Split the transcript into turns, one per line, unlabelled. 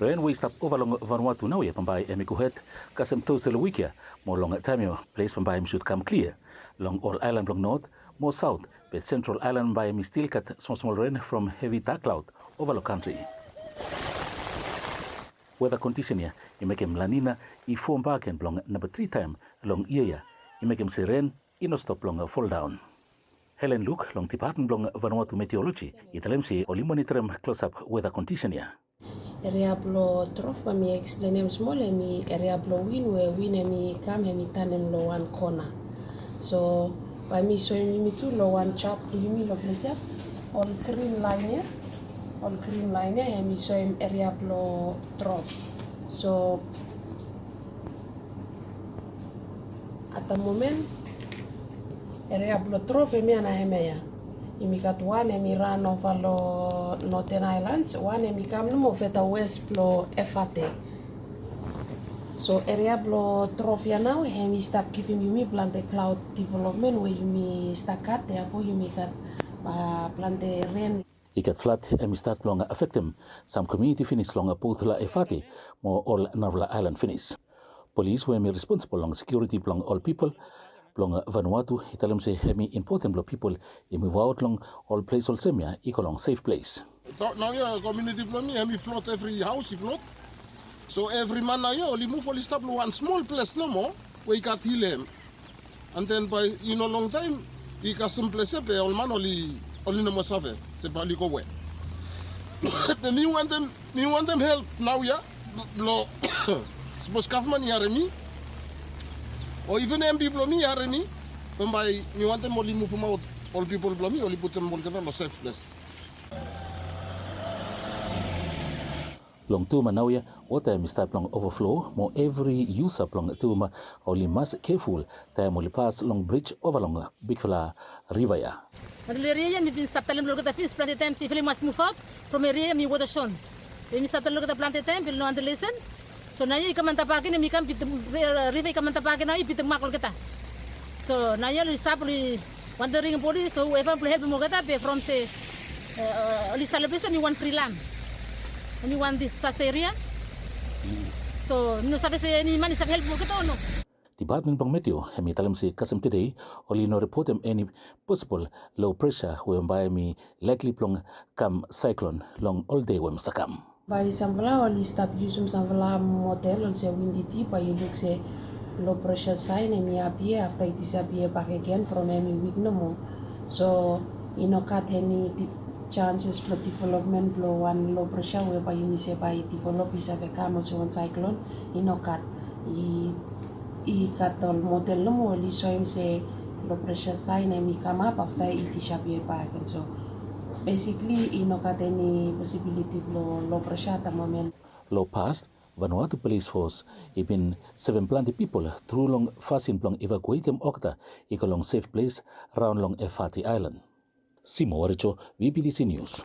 Rainway stop over long Vanuatu now ya pambai emikuhet kasem thosel wikia more long time place pambai should come clear long all island long north more south but central island by me still cut small rain from heavy dark cloud over the country. Weather condition ya you make him lanina I form back and long number 3 time long year you make him say rain no stop long fall down. Hellen Luke long department long Vanuatu meteorology italem si oli monitor close up weather condition ya.
Area blow trough mi explain em small mi area blow win mi come mi tanem lo one corner. So by me so mi tu lo one chop mi lo place all green line mi so area blow trough. So at the moment area blow trough mi ana hemeya. Imikat one emi run over lo Northern Islands, one emi kam no feta west blow Efate. So area blow trophy now, hemi stop giving me plant the cloud development where you me start cut therefore you make plant the rain.
Ikat flat emi start long affect them. Some community finish long both la Efate, more all Narvala Island finish. Police were responsible long security long all people. Long Vanuatu, italem se hemi important lo people move out long all place all semia equal long safe place.
Now yeah, community plan me hemi float every house he float. So every man now yeah only move only stop one small place no more where he got heal him. And then by long time he got some place pe all man only no more suffer. C'est pas lui go away. Then me want them help now yeah. Lo suppose government here me. Or even MP blow me are any, by you want them only move them out, all people blow me, only put them all together in a safe place.
Long tuma now ya, water mi start long overflow, more every user long tuma only must careful, time only pass long bridge over long big fella river ya.
Area mi bin stop telling look at the fish plant time, if you must move out from area mi water shown. We start to look at the plant time, will not listen. So na yun ikaman tapakin mi kan pitem river ikaman tapakin na pitem makol kita. So na yun stop wandering body so even help mo kita be from say lista lebih mi one free land. Mi one this area. So no sabe se ni man sabe help mo kita no.
Department pang Meteo hemi talam si kasem today only no report any possible low pressure whereby mi likely plong come cyclone long all day when sakam.
By samvela only stop use samvela model on say windy tip by you look say low pressure sign and appear after it disappear back again from any week no more. So cut any chances for development blow one low pressure whereby you say by develop is a become also one cyclone cut cut all model no more only so him say low pressure sign and come up after it disappear back and so basically, got any possibility low pressure at the moment.
Low past, Vanuatu police force, even 7 planted people through long fasting plong evacuate them okta, equal long safe place around long Efate Island. Simo Waricho, VBTC News.